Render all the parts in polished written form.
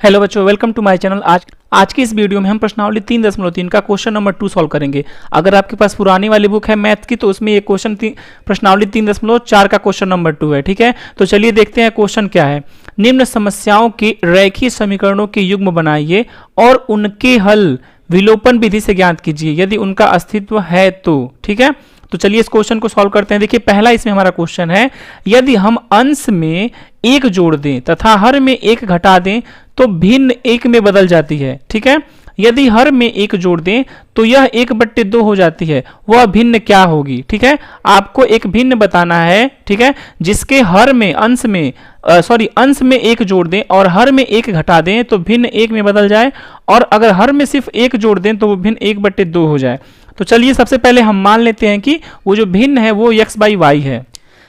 Hello बच्चों, welcome to my channel. आज की इस वीडियो में हम प्रश्नावली 3.3 का क्वेश्चन नंबर 2 सॉल्व करेंगे। अगर आपके पास पुरानी वाली बुक है मैथ की तो उसमें ये क्वेश्चन प्रश्नावली 3.4 का क्वेश्चन नंबर 2 है। ठीक है, तो चलिए देखते हैं क्वेश्चन क्या है। निम्न समस्याओं के रैखिक समीकरणों के युग्म बनाइए और उनके हल विलोपन विधि से ज्ञात कीजिए यदि उनका अस्तित्व है तो। ठीक है, तो चलिए इस क्वेश्चन को सॉल्व करते हैं। देखिए पहला इसमें हमारा क्वेश्चन है, यदि हम अंश में एक जोड़ दें तथा हर में एक घटा दें तो भिन्न एक में बदल जाती है। ठीक है, यदि हर में एक जोड़ दें तो यह 1/2 हो जाती है, वह भिन्न क्या होगी। ठीक है, आपको एक भिन्न बताना है। ठीक है, जिसके हर में अंश में एक जोड़ दें और हर में एक घटा दें तो भिन्न एक में बदल जाए, और अगर हर में सिर्फ एक जोड़ दें तो वो भिन्न 1/2 हो जाए। तो चलिए सबसे पहले हम मान लेते हैं कि वो जो भिन्न है वो x/y है।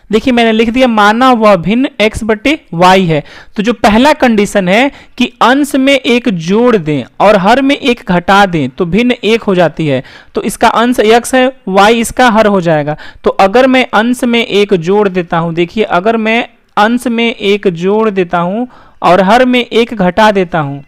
देखिए मैंने लिख दिया माना वह भिन्न x/y है। तो जो पहला कंडीशन है कि अंश में एक जोड़ दें और हर में एक घटा दें तो भिन्न एक हो जाती है, तो इसका अंश x है, y इसका हर हो जाएगा। तो अगर मैं अंश में एक जोड़ देता हूं, देखिए अगर मैं अंश में एक जोड़ देता हूं और हर में एक घटा देता हूं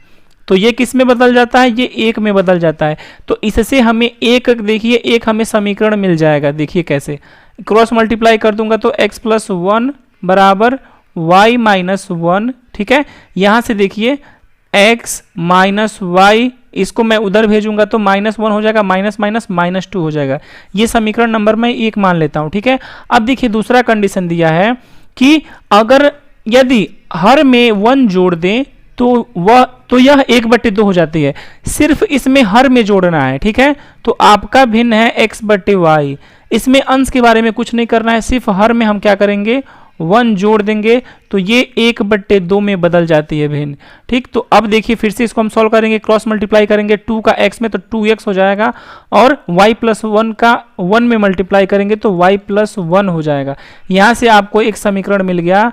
तो ये किस में बदल जाता है, ये एक में बदल जाता है। तो इससे हमें एक, देखिए एक हमें समीकरण मिल जाएगा। देखिए कैसे, क्रॉस मल्टीप्लाई कर दूंगा तो x+1 बराबर y-1। ठीक है, यहां से देखिए x माइनस y, इसको मैं उधर भेजूंगा तो -1 हो जाएगा, माइनस माइनस -2 हो जाएगा। ये समीकरण नंबर मैं 1 मान लेता हूं। ठीक है, अब देखिए दूसरा कंडीशन दिया है कि अगर यदि हर में 1 जोड़ दें तो यह 1/2 हो जाती है। सिर्फ इसमें हर में जोड़ना है। ठीक है, तो आपका भिन्न है x/y। इसमें अंश के बारे में कुछ नहीं करना है, सिर्फ हर में हम क्या करेंगे 1 जोड़ देंगे तो ये 1/2 में बदल जाती है भिन्न। ठीक, तो अब देखिए फिर से इसको हम सॉल्व करेंगे, क्रॉस मल्टीप्लाई करेंगे 2 का x में तो 2x हो जाएगा, और y+1 का 1 में मल्टीप्लाई करेंगे तो y+1 हो जाएगा। यहां से आपको एक समीकरण मिल गया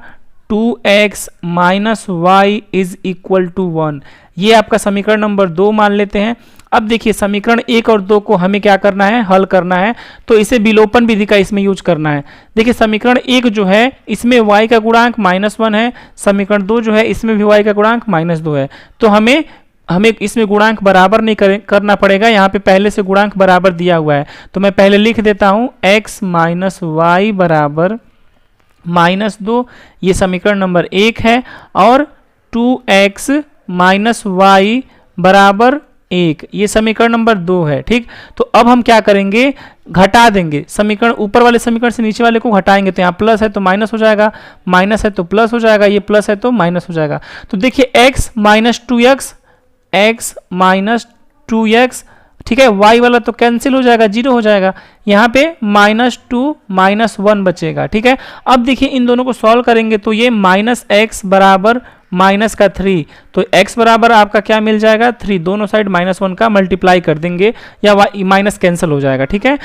2x - y = 1। ये आपका समीकरण नंबर 2 मान लेते हैं। अब देखिए समीकरण 1 और 2 को हमें क्या करना है, हल करना है, तो इसे विलोपन विधि का इसमें यूज करना है। देखिए समीकरण 1 जो है इसमें y का गुणांक -1 है, समीकरण 2 जो है इसमें भी y का गुणांक -2 है। तो हमें इसमें गुणांक बराबर नहीं करना पड़ेगा, यहाँ पे पहले से गुणांक बराबर दिया हुआ है। तो मैं पहले लिख देता हूँ x - y बराबर -2, ये समीकरण नंबर 1 है, और 2x - y बराबर 1, ये समीकरण नंबर 2 है। ठीक, तो अब हम क्या करेंगे, घटा देंगे समीकरण, ऊपर वाले समीकरण से नीचे वाले को घटाएंगे तो यहाँ प्लस है तो माइनस हो जाएगा, माइनस है तो प्लस हो जाएगा, ये प्लस है तो माइनस हो जाएगा। तो देखिए x - 2x, ठीक है, y वाला तो कैंसिल हो जाएगा, 0 हो जाएगा, यहाँ पे -2 -1 बचेगा। ठीक है, अब देखिए इन दोनों को सॉल्व करेंगे तो ये -x बराबर -3, तो x बराबर आपका क्या मिल जाएगा 3, दोनों साइड -1 का मल्टीप्लाई कर देंगे या माइनस कैंसिल हो जाएगा। ठीक है,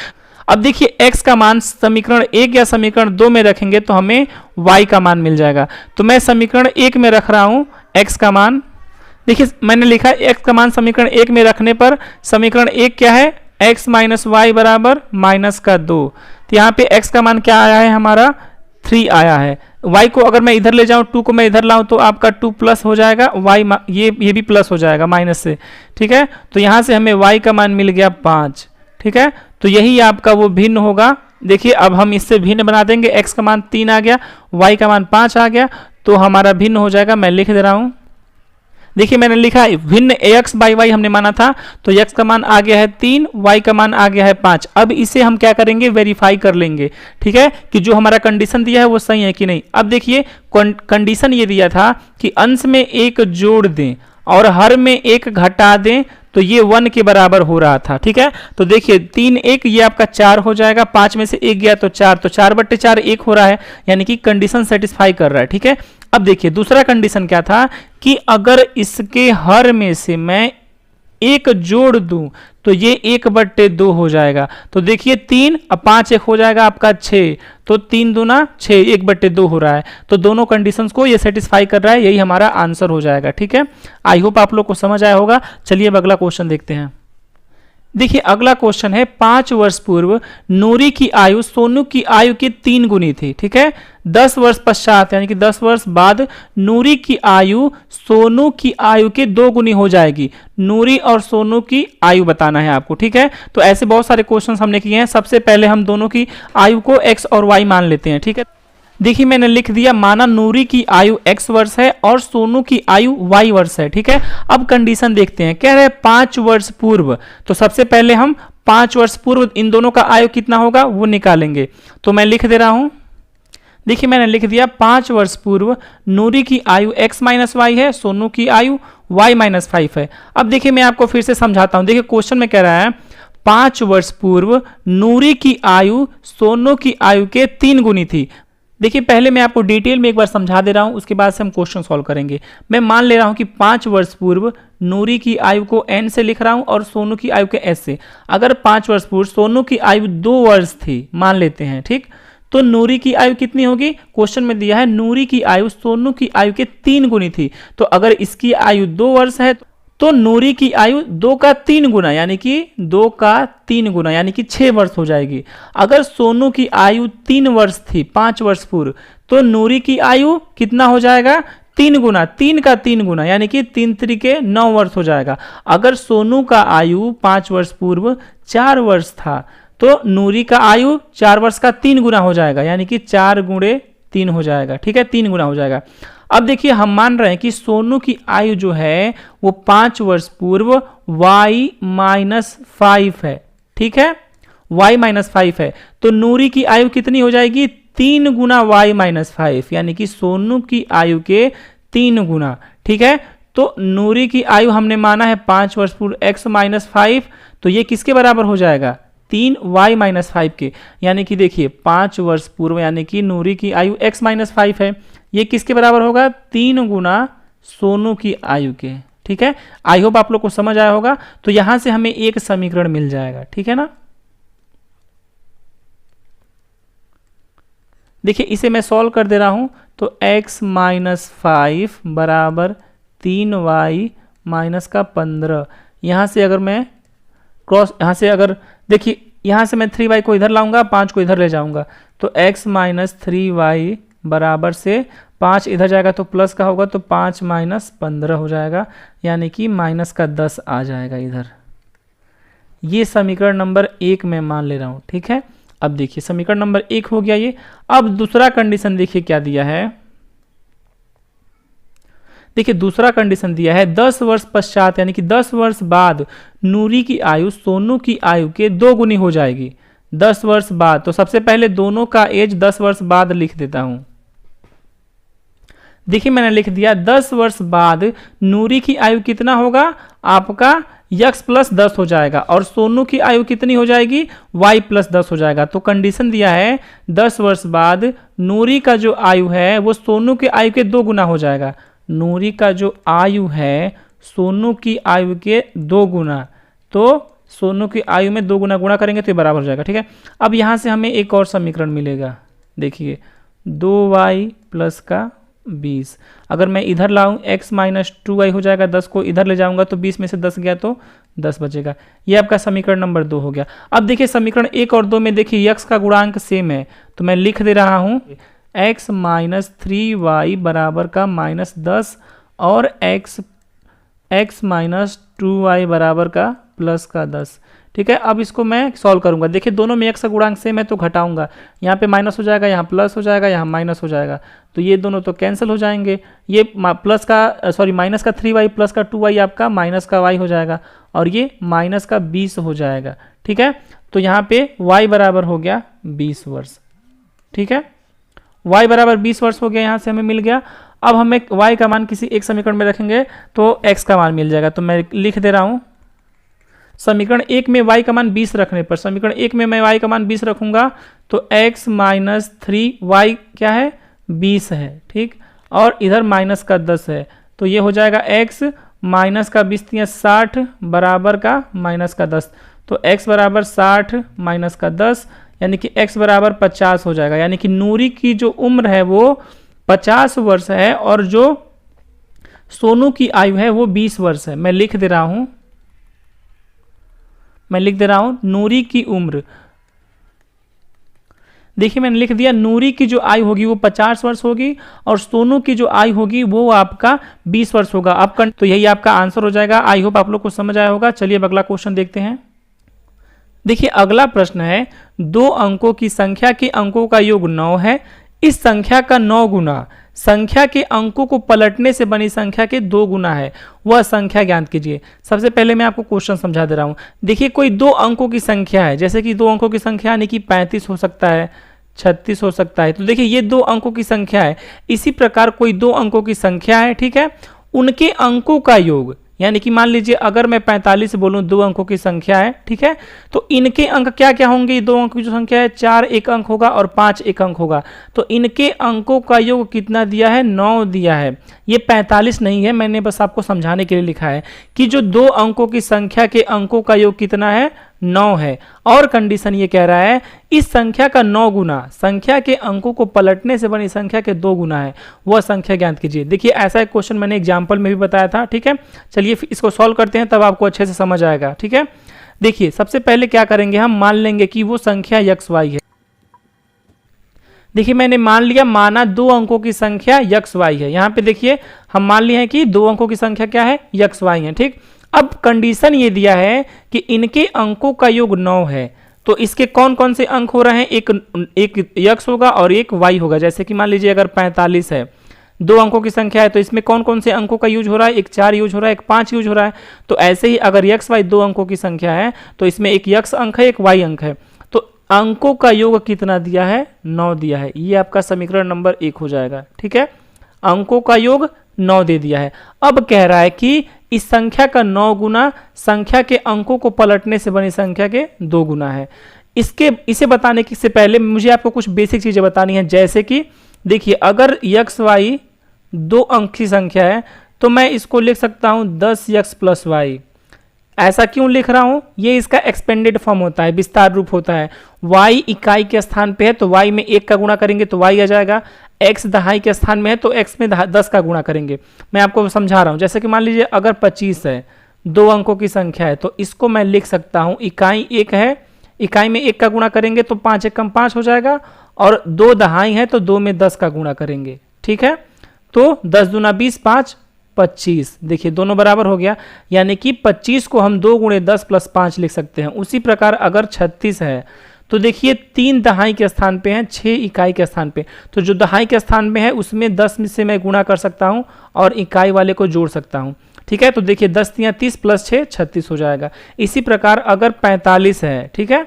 अब देखिए x का मान समीकरण 1 या समीकरण 2 में रखेंगे तो हमें y का मान मिल जाएगा। तो मैं समीकरण 1 में रख रहा हूँ x का मान, देखिए मैंने लिखा x का मान समीकरण 1 में रखने पर समीकरण 1 क्या है, x - y बराबर -2। तो यहाँ पे x का मान क्या आया है, हमारा 3 आया है। y को अगर मैं इधर ले जाऊं, 2 को मैं इधर लाऊं तो आपका 2 प्लस हो जाएगा, y ये भी प्लस हो जाएगा माइनस से। ठीक है, तो यहाँ से हमें y का मान मिल गया 5। ठीक है, तो यही आपका वो भिन्न होगा। देखिए अब हम इससे भिन्न बना देंगे, x का मान 3 आ गया, y का मान 5 आ गया, तो हमारा भिन्न हो जाएगा। मैं लिख दे रहा हूँ, देखिए मैंने लिखा भिन्न x/y हमने माना था, तो x का मान आ गया है 3, y का मान आ गया है 5। अब इसे हम क्या करेंगे, वेरीफाई कर लेंगे। ठीक है, कि जो हमारा कंडीशन दिया है वो सही है कि नहीं। अब देखिए कंडीशन ये दिया था कि अंश में एक जोड़ दें और हर में एक घटा दें तो ये 1 के बराबर हो रहा था। ठीक है, तो देखिए 3 1 ये आपका 4 हो जाएगा, 5 में से 1 गया तो 4, तो 4/4 1 हो रहा है, यानी कि कंडीशन सेटिस्फाई कर रहा है। ठीक है, अब देखिए दूसरा कंडीशन क्या था कि अगर इसके हर में से मैं एक जोड़ दूं तो ये 1/2 हो जाएगा। तो देखिए 3 अब 5 1 हो जाएगा आपका 6, तो 3 दूना 6, 1/2 हो रहा है। तो दोनों कंडीशंस को ये सेटिस्फाई कर रहा है, यही हमारा आंसर हो जाएगा। ठीक है, आई होप आप लोग को समझ आया होगा। चलिए अब अगला क्वेश्चन देखते हैं। देखिए अगला क्वेश्चन है 5 वर्ष पूर्व नूरी की आयु सोनू की आयु के 3 गुनी थी। ठीक है, 10 वर्ष पश्चात यानी कि 10 वर्ष बाद नूरी की आयु सोनू की आयु के 2 गुनी हो जाएगी। नूरी और सोनू की आयु बताना है आपको। ठीक है, तो ऐसे बहुत सारे क्वेश्चन हमने किए हैं। सबसे पहले हम दोनों की आयु को x और y मान लेते हैं। ठीक है, देखिए मैंने लिख दिया, माना नूरी की आयु x वर्ष है और सोनू की आयु y वर्ष है। ठीक है, अब कंडीशन देखते हैं। कह रहे हैं 5 वर्ष पूर्व, तो सबसे पहले हम 5 वर्ष पूर्व इन दोनों का आयु कितना होगा वो निकालेंगे। तो मैं लिख दे रहा हूं, देखिए मैंने लिख दिया 5 वर्ष पूर्व नूरी की आयु x माइनस वाई है, सोनू की आयु y माइनस 5 है। अब देखिए मैं आपको फिर से समझाता हूं। देखिए क्वेश्चन में कह रहा है 5 वर्ष पूर्व नूरी की आयु सोनू की आयु के 3 गुनी थी। देखिए पहले मैं आपको डिटेल में एक बार समझा दे रहा हूं, उसके बाद से हम क्वेश्चन सॉल्व करेंगे। मैं मान ले रहा हूं कि 5 वर्ष पूर्व नूरी की आयु को n से लिख रहा हूं और सोनू की आयु के s से। अगर 5 वर्ष पूर्व सोनू की आयु 2 वर्ष थी मान लेते हैं, ठीक, तो नूरी की आयु कितनी होगी? क्वेश्चन में दिया है नूरी की आयु सोनू की आयु के 3 गुनी थी। तो अगर इसकी आयु 2 वर्ष है तो नूरी की आयु 2 का 3 गुना यानी कि 2 का 3 गुना यानी कि 6 वर्ष हो जाएगी। अगर सोनू की आयु 3 वर्ष थी 5 वर्ष पूर्व, तो नूरी की आयु कितना हो जाएगा? 3 गुना, 3 का 3 गुना यानी कि 3 त्रिके 9 वर्ष हो जाएगा। अगर सोनू का आयु 5 वर्ष पूर्व 4 वर्ष था तो नूरी का आयु 4 वर्ष का 3 गुना हो जाएगा यानी कि 4 गुणे 3 हो जाएगा। ठीक है, 3 गुना हो जाएगा। अब देखिए हम मान रहे हैं कि सोनू की आयु जो है वो 5 वर्ष पूर्व y माइनस 5 है। ठीक है, y माइनस 5 है, तो नूरी की आयु कितनी हो जाएगी? 3 गुना y माइनस 5 यानी कि सोनू की आयु के 3 गुना। ठीक है, तो नूरी की आयु हमने माना है 5 वर्ष पूर्व x माइनस 5, तो ये किसके बराबर हो जाएगा? 3y माइनस 5 के। यानी कि देखिए 5 वर्ष पूर्व यानी कि नूरी की आयु x माइनस 5 है, ये किसके बराबर होगा? 3 गुना सोनू की आयु के। ठीक है, आई होप आप लोग को समझ आया होगा। तो यहां से हमें एक समीकरण मिल जाएगा। ठीक है ना, देखिए इसे मैं सॉल्व कर दे रहा हूं, तो x माइनस 5 बराबर 3y माइनस का 15। यहां से अगर मैं क्रॉस, यहां से अगर देखिए यहां से मैं 3y को इधर लाऊंगा, 5 को इधर ले जाऊंगा, तो x माइनस 3y बराबर से 5 इधर जाएगा तो प्लस का होगा, तो 5 माइनस 15 हो जाएगा यानी कि माइनस का 10 आ जाएगा इधर। ये समीकरण नंबर 1 में मान ले रहा हूं। ठीक है, अब देखिए समीकरण नंबर 1 हो गया ये। अब दूसरा कंडीशन देखिए क्या दिया है। देखिए दूसरा कंडीशन दिया है 10 वर्ष पश्चात यानी कि 10 वर्ष बाद नूरी की आयु सोनू की आयु के 2 गुनी हो जाएगी। 10 वर्ष बाद, तो सबसे पहले दोनों का एज 10 वर्ष बाद लिख देता हूं। देखिए मैंने लिख दिया 10 वर्ष बाद नूरी की आयु कितना होगा? आपका x प्लस 10 हो जाएगा और सोनू की आयु कितनी हो जाएगी? y प्लस 10 हो जाएगा। तो कंडीशन दिया है 10 वर्ष बाद नूरी का जो आयु है वो सोनू की आयु के 2 गुना हो जाएगा। नूरी का जो आयु है सोनू की आयु के 2 गुना, तो सोनू की आयु में 2 गुना गुणा करेंगे तो ये बराबर हो जाएगा। ठीक है, अब यहाँ से हमें एक और समीकरण मिलेगा। देखिए 2y प्लस का 20, अगर मैं इधर लाऊं x माइनस 2y हो जाएगा, 10 को इधर ले जाऊंगा तो 20 में से 10 गया तो 10 बचेगा। ये आपका समीकरण नंबर 2 हो गया। अब देखिए समीकरण 1 और 2 में देखिए x का गुणांक सेम है, तो मैं लिख दे रहा हूं x माइनस 3y बराबर का माइनस 10 और x माइनस 2y बराबर का प्लस का 10। ठीक है, अब इसको मैं सॉल्व करूंगा। देखिए दोनों में x का गुणांक सेम है तो घटाऊंगा, यहाँ पे माइनस हो जाएगा, यहाँ प्लस हो जाएगा, यहाँ माइनस हो जाएगा, तो ये दोनों तो कैंसिल हो जाएंगे। ये प्लस का माइनस का 3y प्लस का 2y आपका माइनस का y हो जाएगा और ये माइनस का 20 हो जाएगा। ठीक है, तो यहाँ पे y बराबर हो गया 20 वर्ष। ठीक है, y बराबर 20 वर्ष हो गया, यहाँ से हमें मिल गया। अब हम एक y का मान किसी एक समीकरण में रखेंगे तो x का मान मिल जाएगा। तो मैं लिख दे रहा हूँ समीकरण 1 में y का मान 20 रखने पर, समीकरण 1 में मैं y का मान 20 रखूंगा तो x माइनस 3y क्या है? 20 है। ठीक, और इधर माइनस का 10 है, तो ये हो जाएगा x माइनस का 20 60 बराबर का माइनस का 10, तो x बराबर 60 माइनस का 10 यानी कि x बराबर 50 हो जाएगा। यानी कि नूरी की जो उम्र है वो 50 वर्ष है और जो सोनू की आयु है वो 20 वर्ष है। मैं लिख दे रहा हूं मैं लिख दे रहा हूं नूरी की उम्र, देखिए मैंने लिख दिया नूरी की जो आयु होगी वो 50 वर्ष होगी और सोनू की जो आयु होगी वो आपका 20 वर्ष होगा। आपका तो यही आपका आंसर हो जाएगा। आई होप आप लोग को समझ आया होगा। चलिए अब अगला क्वेश्चन देखते हैं। देखिए अगला प्रश्न है, 2 अंकों की संख्या के अंकों का योग 9 है। इस संख्या का 9 गुना संख्या के अंकों को पलटने से बनी संख्या के 2 गुना है, वह संख्या ज्ञात कीजिए। सबसे पहले मैं आपको क्वेश्चन समझा दे रहा हूं। देखिए कोई 2 अंकों की संख्या है, जैसे कि 2 अंकों की संख्या यानी कि 35 हो सकता है, 36 हो सकता है। तो देखिए ये 2 अंकों की संख्या है। इसी प्रकार कोई 2 अंकों की संख्या है, ठीक है, उनके अंकों का योग, यानी कि मान लीजिए अगर मैं 45 बोलूं 2 अंकों की संख्या है, ठीक है, तो इनके अंक क्या क्या होंगे? 2 अंकों की जो संख्या है 4 एक अंक होगा और 5 एक अंक होगा। तो इनके अंकों का योग कितना दिया है? 9 दिया है। ये 45 नहीं है, मैंने बस आपको समझाने के लिए लिखा है कि जो 2 अंकों की संख्या के अंकों का योग कितना है? 9 है। और कंडीशन ये कह रहा है इस संख्या का 9 गुना संख्या के अंकों को पलटने से बनी संख्या के 2 गुना है, वह संख्या ज्ञात कीजिए। देखिए ऐसा एक क्वेश्चन मैंने एग्जाम्पल में भी बताया था, ठीक है। चलिए इसको सॉल्व करते हैं, तब आपको अच्छे से समझ आएगा, ठीक है। देखिए सबसे पहले क्या करेंगे, हम मान लेंगे कि वो संख्या XY है। देखिए मैंने मान लिया, माना 2 अंकों की संख्या XY है। यहाँ पे देखिए हम मान लिए हैं कि 2 अंकों की संख्या क्या है? XY है, ठीक। अब कंडीशन ये दिया है कि इनके अंकों का योग 9 है, तो इसके कौन कौन से अंक हो रहे हैं? एक x होगा और एक y होगा। जैसे कि मान लीजिए अगर 45 है, 2 अंकों की संख्या है, तो इसमें कौन कौन से अंकों का यूज हो रहा है? एक 4 यूज हो रहा है, एक 5 यूज हो रहा है। तो ऐसे ही अगर x y 2 अंकों की संख्या है तो इसमें एक x अंक है, एक y अंक है। तो अंकों का योग कितना दिया है? 9 दिया है। ये आपका समीकरण नंबर 1 हो जाएगा, ठीक है। अंकों का योग 9 दे दिया है। अब कह रहा है कि इस संख्या का 9 गुना संख्या के अंकों को पलटने से बनी संख्या के 2 गुना है। इसे बताने से पहले मुझे आपको कुछ बेसिक चीजें बतानी है। जैसे कि देखिए अगर XY 2 अंक की संख्या है तो मैं इसको लिख सकता हूं 10x + y। ऐसा क्यों लिख रहा हूं? ये इसका एक्सपेंडेड फॉर्म होता है, विस्तार रूप होता है। y इकाई के स्थान पे है तो y में 1 का गुणा करेंगे तो y आ जाएगा। x दहाई के स्थान में है तो x में 10 का गुणा करेंगे। मैं आपको समझा रहा हूं। जैसे कि मान लीजिए अगर 25 है, 2 अंकों की संख्या है, तो इसको मैं लिख सकता हूं इकाई 1 है, इकाई में 1 का गुणा करेंगे तो 5 एकम 5 हो जाएगा, और 2 दहाई है तो 2 में 10 का गुणा करेंगे, ठीक है। तो 10 दूना 20, 5 25। देखिए दोनों बराबर हो गया, यानी कि 25 को हम 2 गुणे 10 + 5 लिख सकते हैं। उसी प्रकार अगर 36 है तो देखिए 3 दहाई के स्थान पे हैं, 6 इकाई के स्थान पे। तो जो दहाई के स्थान में है उसमें 10 से मैं गुणा कर सकता हूं और इकाई वाले को जोड़ सकता हूं, ठीक है। तो देखिए 10 × 30 + 6 36 हो जाएगा। इसी प्रकार अगर 45 है, ठीक है,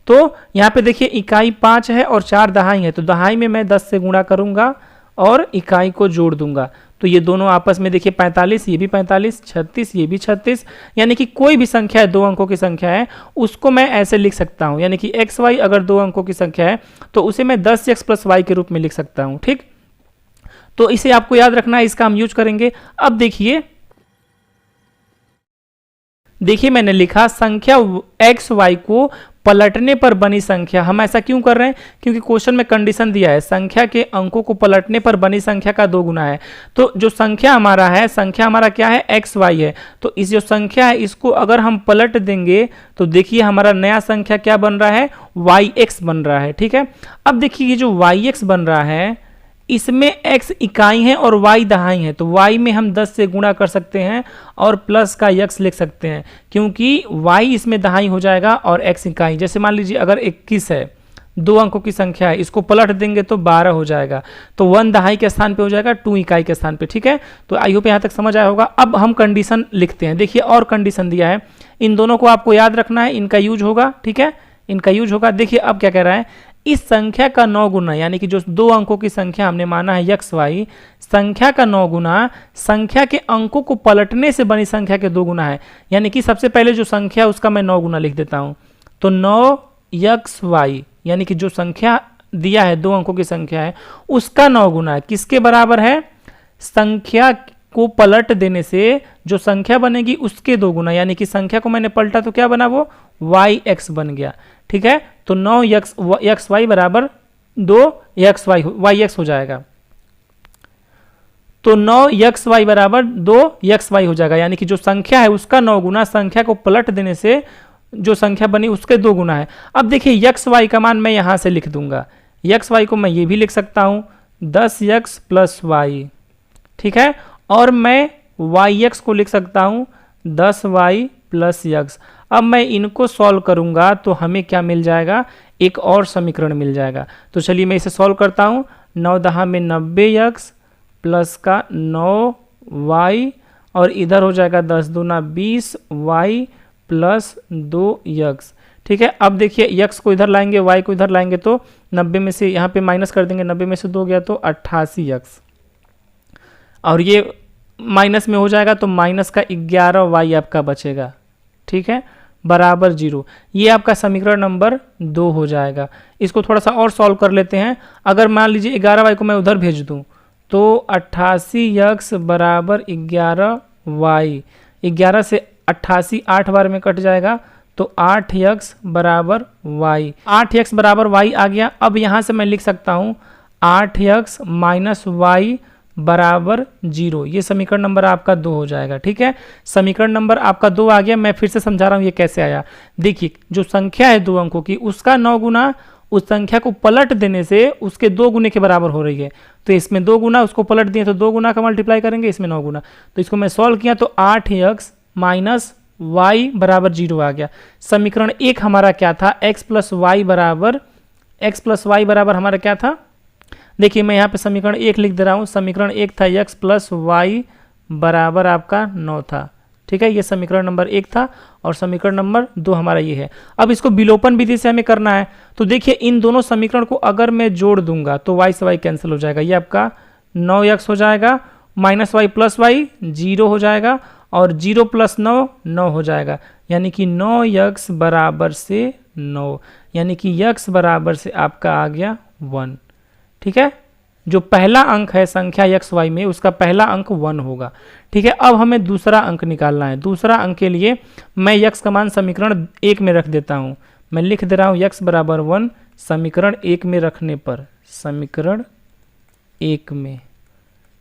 तो यहाँ पे देखिए इकाई 5 है और 4 दहाई है, तो दहाई में मैं 10 से गुणा करूंगा और इकाई को जोड़ दूंगा। तो ये दोनों आपस में देखिए 45, ये भी 45, 36, ये भी 36, यानी कि कोई भी संख्या है 2 अंकों की संख्या है उसको मैं ऐसे लिख सकता हूं। यानी कि XY अगर 2 अंकों की संख्या है तो उसे मैं 10x + y के रूप में लिख सकता हूं, ठीक। तो इसे आपको याद रखना है, इसका हम यूज करेंगे। अब देखिए मैंने लिखा संख्या XY को पलटने पर बनी संख्या। हम ऐसा क्यों कर रहे हैं? क्योंकि क्वेश्चन में कंडीशन दिया है संख्या के अंकों को पलटने पर बनी संख्या का 2 गुना है। तो जो संख्या हमारा है, संख्या हमारा क्या है? XY है। तो इस जो संख्या है इसको अगर हम पलट देंगे तो देखिए हमारा नया संख्या क्या बन रहा है? YX बन रहा है, ठीक है। अब देखिए ये जो YX बन रहा है इसमें x इकाई है और y दहाई है, तो y में हम 10 से गुणा कर सकते हैं और प्लस का x लिख सकते हैं, क्योंकि y इसमें दहाई हो जाएगा और x इकाई। जैसे मान लीजिए अगर 21 है, 2 अंकों की संख्या है, इसको पलट देंगे तो 12 हो जाएगा, तो 1 दहाई के स्थान पे हो जाएगा, 2 इकाई के स्थान पे, ठीक है। तो आई होप यहाँ तक समझ आया होगा। अब हम कंडीशन लिखते हैं। देखिए और कंडीशन दिया है, इन दोनों को आपको याद रखना है, इनका यूज होगा, ठीक है, इनका यूज होगा। देखिए अब क्या कह रहा है, इस संख्या का 9 गुना, यानी कि जो 2 अंकों की संख्या हमने माना है XY, संख्या का 9 गुना संख्या के अंकों को पलटने से बनी संख्या के 2 गुना है। यानी कि सबसे पहले जो संख्या उसका मैं 9 गुना लिख देता हूं, तो 9XY यानी कि जो संख्या दिया है 2 अंकों की संख्या है उसका 9 गुना किसके बराबर है? संख्या को पलट देने से जो संख्या बनेगी उसके 2 गुना, यानी कि संख्या को मैंने पलटा तो क्या बना? वो YX बन गया, ठीक है। तो 9XY बराबर 2YX हो जाएगा। तो 9XY बराबर 2XY हो जाएगा, यानी कि जो संख्या है उसका 9 गुना संख्या को पलट देने से जो संख्या बनी उसके 2 गुना है। अब देखिए यक्स वाई का मान मैं यहाँ से लिख दूंगा, यक्स वाई को मैं ये भी लिख सकता हूँ 10x प्लस वाई, ठीक है, और मैं वाई एक्स को लिख सकता हूँ 10y प्लस यक्स। अब मैं इनको सॉल्व करूंगा तो हमें क्या मिल जाएगा, एक और समीकरण मिल जाएगा। तो चलिए मैं इसे सॉल्व करता हूँ, 9 दहा में 90x प्लस का 9y और इधर हो जाएगा 10 दूना 20y प्लस 2x, ठीक है। अब देखिए यक्स को इधर लाएंगे, y को इधर लाएंगे तो 90 में से यहाँ पे माइनस कर देंगे, 90 में से 2 गया तो 88x, और ये माइनस में हो जाएगा तो माइनस का 11y आपका बचेगा, ठीक है, बराबर 0। ये आपका समीकरण नंबर 2 हो जाएगा। इसको थोड़ा सा और सॉल्व कर लेते हैं। अगर मान लीजिए 11y को मैं उधर भेज दूं तो 88x बराबर 11y, 11 से 88 8 बार में कट जाएगा तो 8x बराबर y, 8x बराबर y आ गया। अब यहाँ से मैं लिख सकता हूँ 8x माइनस वाई बराबर 0। ये समीकरण नंबर आपका 2 हो जाएगा, ठीक है। समीकरण नंबर आपका 2 आ गया। मैं फिर से समझा रहा हूँ ये कैसे आया। देखिए जो संख्या है 2 अंकों की, उसका 9 गुना उस संख्या को पलट देने से उसके 2 गुने के बराबर हो रही है। तो इसमें 2 गुना, उसको पलट दिए तो 2 गुना का मल्टीप्लाई करेंगे, इसमें 9 गुना। तो इसको मैं सॉल्व किया तो 8x माइनस वाई बराबर 0 आ गया। समीकरण 1 हमारा क्या था, x प्लस वाई बराबर हमारा क्या था, देखिए मैं यहाँ पे समीकरण 1 लिख दे रहा हूँ। समीकरण 1 था x प्लस वाई बराबर आपका 9 था, ठीक है। ये समीकरण नंबर 1 था और समीकरण नंबर 2 हमारा ये है। अब इसको विलोपन विधि से हमें करना है। तो देखिए इन दोनों समीकरण को अगर मैं जोड़ दूंगा तो y से y कैंसिल हो जाएगा, ये आपका 9x हो जाएगा, माइनस वाई प्लस वाई 0 हो जाएगा और 0 प्लस 9 9 हो जाएगा, यानी कि 9x बराबर से 9, यानी कि x बराबर से आपका आ गया 1, ठीक है। जो पहला अंक है संख्या एक्स वाई में उसका पहला अंक 1 होगा, ठीक है। अब हमें दूसरा अंक निकालना है। दूसरा अंक के लिए मैं x का मान समीकरण 1 में रख देता हूं। मैं लिख दे रहा हूं x बराबर 1 समीकरण 1 में रखने पर, समीकरण 1 में,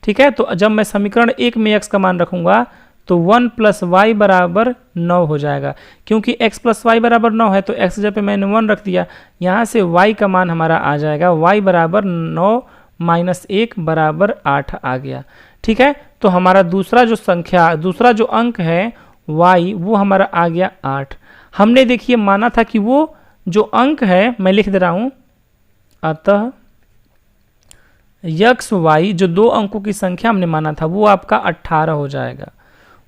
ठीक है। तो जब मैं समीकरण 1 में x का मान रखूंगा तो 1 प्लस वाई बराबर 9 हो जाएगा। क्योंकि x प्लस वाई बराबर 9 है तो x जगह पे मैंने 1 रख दिया, यहाँ से y का मान हमारा आ जाएगा y बराबर 9 माइनस 1 बराबर 8 आ गया, ठीक है। तो हमारा दूसरा जो अंक है y वो हमारा आ गया 8। हमने देखिए माना था कि वो जो अंक है, मैं लिख दे रहा हूँ, अतः x y जो 2 अंकों की संख्या हमने माना था वो आपका 18 हो जाएगा।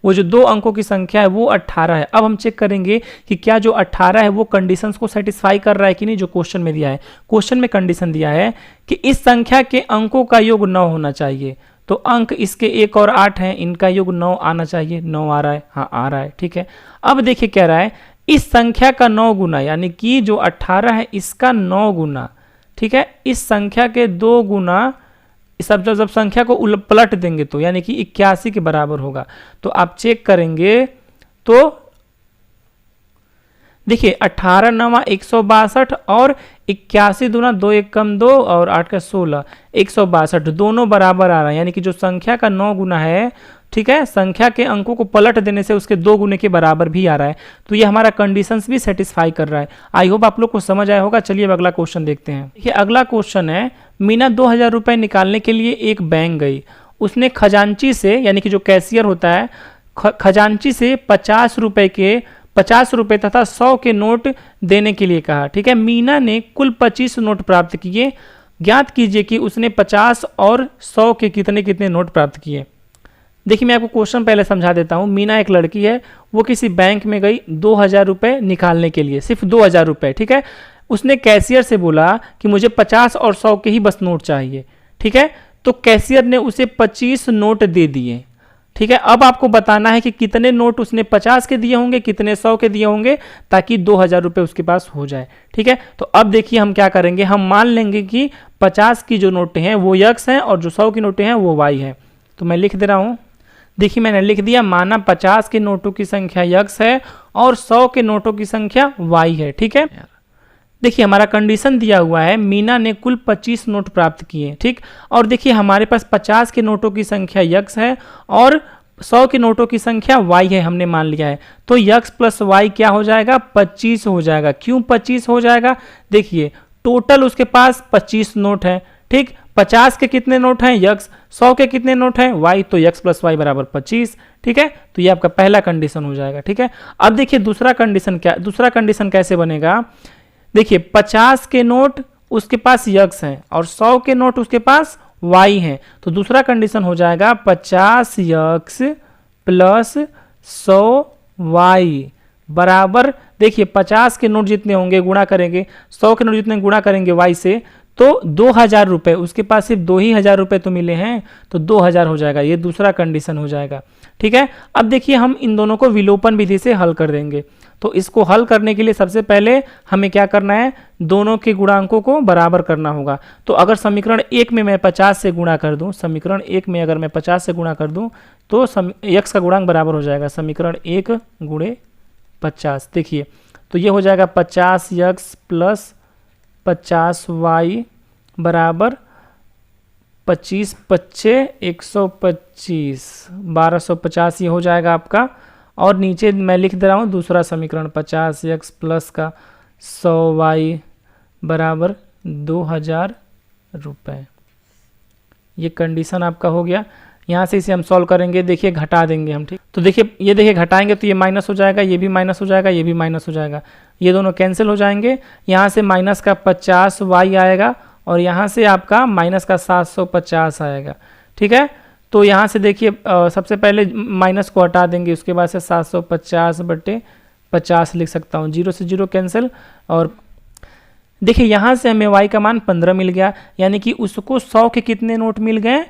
वो जो 2 अंकों की संख्या है वो 18 है। अब हम चेक करेंगे कि क्या जो 18 है वो कंडीशंस को सेटिस्फाई कर रहा है कि नहीं, जो क्वेश्चन में दिया है। क्वेश्चन में कंडीशन दिया है कि इस संख्या के अंकों का योग 9 होना चाहिए। तो अंक इसके 1 और 8 हैं, इनका योग 9 आना चाहिए। 9 आ रहा है, हाँ आ रहा है, ठीक है। अब देखिए कह रहा है इस संख्या का 9 गुना, यानी कि जो 18 है इसका 9 गुना, ठीक है, इस संख्या के 2 गुना, सब जब संख्या को पलट देंगे तो यानी कि 81 के बराबर होगा। तो आप चेक करेंगे तो देखिए 18 9 162 और 81 दूना 2 1 कम 2 और 8 का 16, 162 दोनों बराबर आ रहा है। यानी कि जो संख्या का 9 गुना है, ठीक है, संख्या के अंकों को पलट देने से उसके 2 गुने के बराबर भी आ रहा है। तो ये हमारा कंडीशंस भी सेटिस्फाई कर रहा है। आई होप आप लोग को समझ आया होगा। चलिए अब अगला क्वेश्चन देखते हैं। देखिए अगला क्वेश्चन है, मीना 2000 रुपए निकालने के लिए एक बैंक गई। उसने खजांची से, यानी कि जो कैशियर होता है, खजांची से 50 रुपए तथा 100 के नोट देने के लिए कहा, ठीक है। मीना ने कुल 25 नोट प्राप्त किए। ज्ञात कीजिए कि उसने 50 और 100 के कितने कितने नोट प्राप्त किए। देखिए मैं आपको क्वेश्चन पहले समझा देता हूँ। मीना एक लड़की है, वो किसी बैंक में गई 2000 रुपये निकालने के लिए, सिर्फ 2000 रुपये, ठीक है। उसने कैशियर से बोला कि मुझे 50 और 100 के ही बस नोट चाहिए, ठीक है। तो कैशियर ने उसे 25 नोट दे दिए, ठीक है। अब आपको बताना है कि कितने नोट उसने 50 के दिए होंगे, कितने 100 के दिए होंगे, ताकि 2000 रुपये उसके पास हो जाए, ठीक है। तो अब देखिए हम क्या करेंगे, हम मान लेंगे कि 50 की जो नोटें हैं वो x हैं और जो 100 की नोटें हैं वो y है। तो मैं लिख दे रहा हूँ, देखिए मैंने लिख दिया, माना 50 के नोटों की संख्या x है और 100 के नोटों की संख्या y है, ठीक है। देखिए हमारा कंडीशन दिया हुआ है, मीना ने कुल 25 नोट प्राप्त किए, ठीक। और देखिए हमारे पास 50 के नोटों की संख्या x है और 100 के नोटों की संख्या y है, हमने मान लिया है, तो x प्लस वाई क्या हो जाएगा, 25 हो जाएगा। क्यों 25 हो जाएगा, देखिए टोटल उसके पास 25 नोट है, ठीक। 50 के कितने नोट हैं x, 100 के कितने नोट हैं y, तो x प्लस वाई बराबर 25, ठीक है। तो ये आपका पहला कंडीशन हो जाएगा, ठीक है। अब देखिए दूसरा कंडीशन क्या, दूसरा कंडीशन कैसे बनेगा, देखिए 50 के नोट उसके पास x हैं और 100 के नोट उसके पास y हैं, तो दूसरा कंडीशन हो जाएगा 50x प्लस 100y बराबर, देखिए 50 के नोट जितने होंगे गुणा करेंगे, 100 के नोट जितने गुणा करेंगे y से, तो 2000 रुपये, उसके पास सिर्फ 2000 रुपये तो मिले हैं, तो 2000 हो जाएगा, ये दूसरा कंडीशन हो जाएगा, ठीक है। अब देखिए हम इन दोनों को विलोपन विधि से हल कर देंगे। तो इसको हल करने के लिए सबसे पहले हमें क्या करना है, दोनों के गुणांकों को बराबर करना होगा। तो अगर समीकरण 1 में मैं 50 से गुणा कर दूं, समीकरण 1 में अगर मैं 50 से गुणा कर दूं, तो x का गुणांक बराबर हो जाएगा समीकरण 1 गुणे 50। देखिए तो ये हो जाएगा 50x प्लस 50y बराबर 25 पच्चे 125, 1250 ये हो जाएगा आपका। और नीचे मैं लिख दे रहा हूँ दूसरा समीकरण 50x प्लस का 100y बराबर 2000 रुपये। ये कंडीशन आपका हो गया। यहाँ से इसे हम सॉल्व करेंगे, देखिए घटा देंगे हम, ठीक। तो देखिए ये देखिए घटाएंगे तो ये माइनस हो जाएगा, ये भी माइनस हो जाएगा, ये भी माइनस हो जाएगा, ये दोनों कैंसिल हो जाएंगे। यहाँ से माइनस का 50y आएगा और यहाँ से आपका माइनस का 750 आएगा, ठीक है। तो यहाँ से देखिए सबसे पहले माइनस को हटा देंगे, उसके बाद से 750 बटे 50 लिख सकता हूँ, 0 से 0 कैंसिल। और देखिए यहाँ से हमें y का मान 15 मिल गया, यानी कि उसको 100 के कितने नोट मिल गए,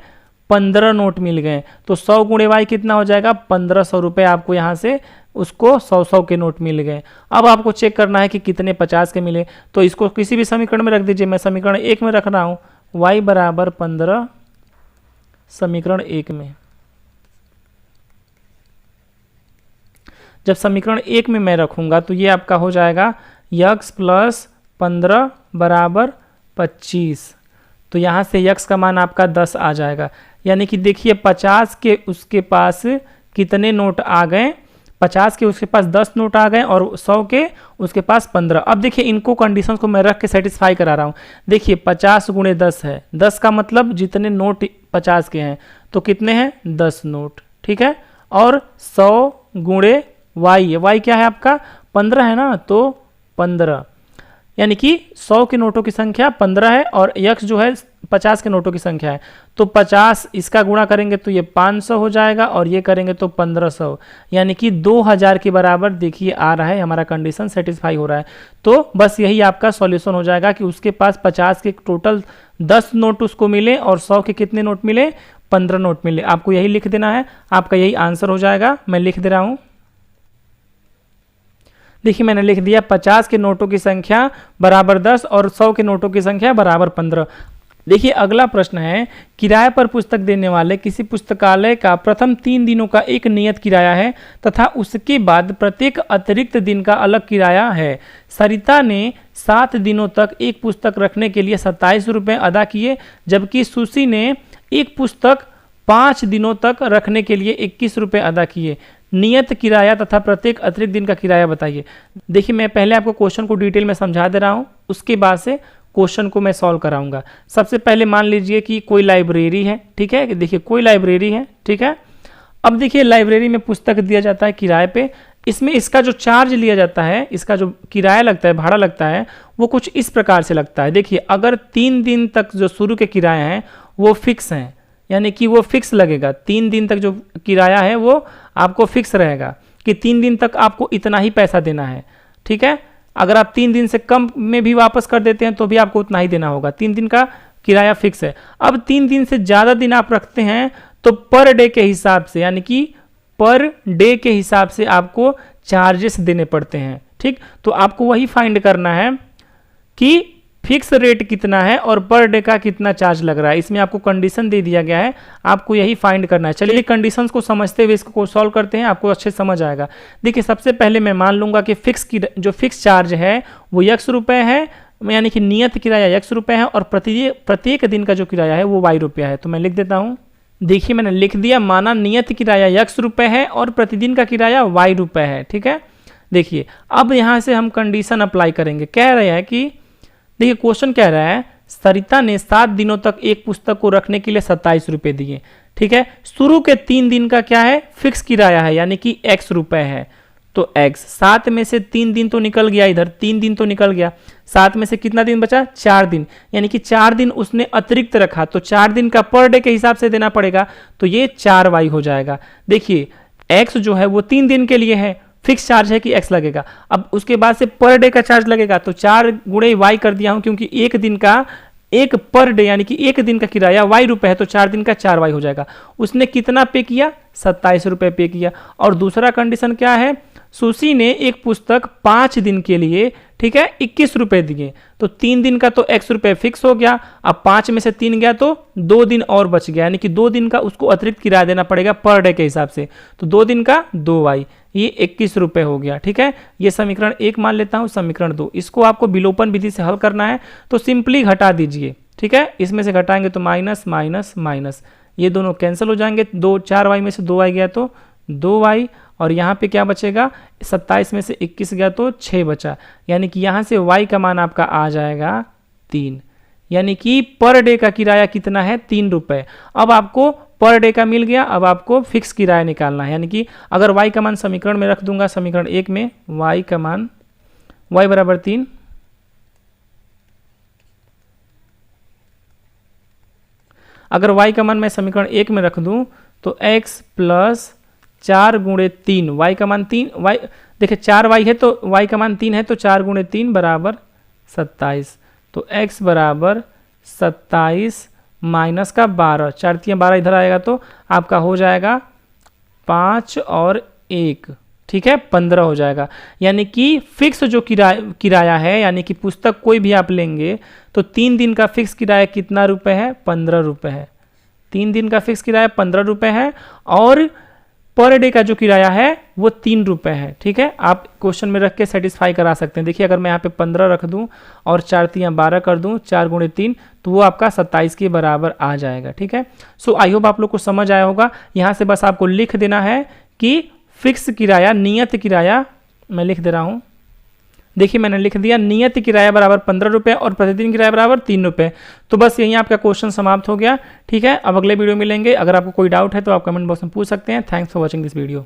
15 नोट मिल गए। तो 100 गुणे y कितना हो जाएगा, 1500 रुपये आपको यहाँ से उसको 100 के नोट मिल गए। अब आपको चेक करना है कि कितने 50 के मिले, तो इसको किसी भी समीकरण में रख दीजिए। मैं समीकरण 1 में रख रहा हूँ, y बराबर 15 समीकरण 1 में। जब समीकरण 1 में मैं रखूंगा तो ये आपका हो जाएगा x प्लस 15 बराबर 25। तो यहाँ से x का मान आपका 10 आ जाएगा, यानी कि देखिए 50 के उसके पास कितने नोट आ गए, 50 के उसके पास 10 नोट आ गए और 100 के उसके पास 15। अब देखिए इनको कंडीशंस को मैं रख के सेटिस्फाई करा रहा हूँ। देखिए 50 गुणे 10 है, 10 का मतलब जितने नोट 50 के हैं तो कितने हैं 10 नोट, ठीक है। और 100 गुणे y, y क्या है आपका 15 है ना, तो 15, यानी कि 100 के नोटों की संख्या 15 है और x जो है 50 के नोटों की संख्या है। तो 50 इसका गुणा करेंगे तो ये 500 हो जाएगा और ये करेंगे तो 1500, यानी कि 2000 के बराबर देखिए आ रहा है, हमारा कंडीशन सेटिस्फाई हो रहा है। तो बस यही आपका सॉल्यूशन हो जाएगा कि उसके पास 50 के टोटल 10 नोट उसको मिले और 100 के कितने नोट मिले, 15 नोट मिले। आपको यही लिख देना है, आपका यही आंसर हो जाएगा। मैं लिख दे रहा हूँ, देखिए मैंने लिख दिया 50 के नोटों की संख्या बराबर 10 और 100 के नोटों की संख्या बराबर 15। देखिए अगला प्रश्न है, किराए पर पुस्तक देने वाले किसी पुस्तकालय का प्रथम 3 दिनों का एक नियत किराया है तथा उसके बाद प्रत्येक अतिरिक्त दिन का अलग किराया है। सरिता ने 7 दिनों तक एक पुस्तक रखने के लिए 27 रुपये अदा किए, जबकि सुशी ने एक पुस्तक 5 दिनों तक रखने के लिए 21 रुपये अदा किए। नियत किराया तथा प्रत्येक अतिरिक्त दिन का किराया बताइए। देखिए मैं पहले आपको क्वेश्चन को डिटेल में समझा दे रहा हूँ, उसके बाद से क्वेश्चन को मैं सॉल्व कराऊंगा। सबसे पहले मान लीजिए कि कोई लाइब्रेरी है, ठीक है, देखिए कोई लाइब्रेरी है, ठीक है। अब देखिए लाइब्रेरी में पुस्तक दिया जाता है किराए पे, इसमें इसका जो चार्ज लिया जाता है, इसका जो किराया लगता है, भाड़ा लगता है, वो कुछ इस प्रकार से लगता है। देखिए अगर 3 दिन तक जो शुरू के किराए हैं वो फिक्स हैं, यानी कि वो फिक्स लगेगा, 3 दिन तक जो किराया है वो आपको फिक्स रहेगा कि 3 दिन तक आपको इतना ही पैसा देना है, ठीक है। अगर आप 3 दिन से कम में भी वापस कर देते हैं तो भी आपको उतना ही देना होगा, 3 दिन का किराया फिक्स है। अब 3 दिन से ज़्यादा दिन आप रखते हैं तो पर डे के हिसाब से, यानी कि पर डे के हिसाब से आपको चार्जेस देने पड़ते हैं, ठीक। तो आपको वही फाइंड करना है कि फिक्स रेट कितना है और पर डे का कितना चार्ज लग रहा है। इसमें आपको कंडीशन दे दिया गया है, आपको यही फाइंड करना है। चलिए कंडीशंस को समझते हुए इसको सॉल्व करते हैं, आपको अच्छे समझ आएगा। देखिए सबसे पहले मैं मान लूंगा कि जो फिक्स चार्ज है वो x रुपये है, यानी कि नियत किराया x रुपये है और प्रत्येक दिन का जो किराया है वो y रुपया है। तो मैं लिख देता हूँ, देखिए मैंने लिख दिया, माना नियत किराया x रुपए है और प्रतिदिन का किराया y रुपए है। ठीक है, देखिए अब यहाँ से हम कंडीशन अप्लाई करेंगे। कह रहे हैं कि देखिए क्वेश्चन कह रहा है सरिता ने 7 दिनों तक एक पुस्तक को रखने के लिए 27 रुपए दिए। ठीक है, शुरू के 3 दिन का क्या है, फिक्स किराया है, यानी कि x रुपए है। तो x 7 में से 3 दिन तो निकल गया, इधर 3 दिन तो निकल गया, 7 में से कितना दिन बचा, 4 दिन, यानी कि 4 दिन उसने अतिरिक्त रखा, तो 4 दिन का पर डे के हिसाब से देना पड़ेगा, तो ये 4y हो जाएगा। देखिए x जो है वो 3 दिन के लिए है, फिक्स चार्ज है कि x लगेगा। अब उसके बाद से पर डे का चार्ज लगेगा, तो 4 गुणे y कर दिया हूं, क्योंकि एक दिन का एक पर डे यानी कि एक दिन का किराया y रुपए है, तो 4 दिन का 4y हो जाएगा। उसने कितना पे किया, 27 रुपए पे किया। और दूसरा कंडीशन क्या है, सुशी ने एक पुस्तक 5 दिन के लिए, ठीक है, 21 रुपए दिए, तो 3 दिन का तो x रुपए फिक्स हो गया। अब 5 में से 3 गया तो 2 दिन और बच गया, यानी कि 2 दिन का उसको अतिरिक्त किराया देना पड़ेगा पर डे के हिसाब से, तो 2 दिन का 2y, ये 21 रुपए हो गया। ठीक है, ये समीकरण 1 मान लेता हूं, समीकरण 2। इसको आपको विलोपन विधि से हल करना है, तो सिंपली घटा दीजिए। ठीक है, इसमें से घटाएंगे तो माइनस माइनस माइनस, ये दोनों कैंसिल हो जाएंगे, 4y में से 2y गया तो 2y, और यहाँ पे क्या बचेगा, 27 में से 21 गया तो 6 बचा, यानी कि यहाँ से y का मान आपका आ जाएगा 3, यानी कि पर डे का किराया कितना है, 3 रुपए। अब आपको पर डे का मिल गया, अब आपको फिक्स किराया निकालना है, यानी कि अगर y का मान समीकरण में रख दूंगा, समीकरण 1 में y का मान y बराबर 3, अगर y का मान मैं समीकरण 1 में रख दूं तो x प्लस 4 गुणे 3, y का मान 3, y देखिए 4y है तो y का मान 3 है, तो 4 गुणे 3 बराबर 27, तो x बराबर 27 माइनस का 12, 4 3 12 इधर आएगा तो आपका हो जाएगा 5 और 1, ठीक है, 15 हो जाएगा। यानी कि फिक्स जो किराया है, यानी कि पुस्तक कोई भी आप लेंगे तो 3 दिन का फिक्स किराया कितना रुपए है, 15 रुपए है। 3 दिन का फिक्स किराया 15 रुपए है, और पर डे का जो किराया है वो 3 रुपए है। ठीक है, आप क्वेश्चन में रख के सेटिस्फाई करा सकते हैं। देखिए अगर मैं यहाँ पे 15 रख दूं और 4 3 12 कर दूं, 4 गुणे 3, तो वो आपका 27 के बराबर आ जाएगा। ठीक है, सो आई होप आप लोग को समझ आया होगा। यहाँ से बस आपको लिख देना है कि फिक्स किराया, नियत किराया, मैं लिख दे रहा हूँ, देखिए मैंने लिख दिया, नियत किराया बराबर 15 रुपये और प्रतिदिन किराया बराबर 3 रुपये। तो बस यहीं आपका क्वेश्चन समाप्त हो गया। ठीक है, अब अगले वीडियो मिलेंगे। अगर आपको कोई डाउट है तो आप कमेंट बॉक्स में पूछ सकते हैं। Thanks for watching this video.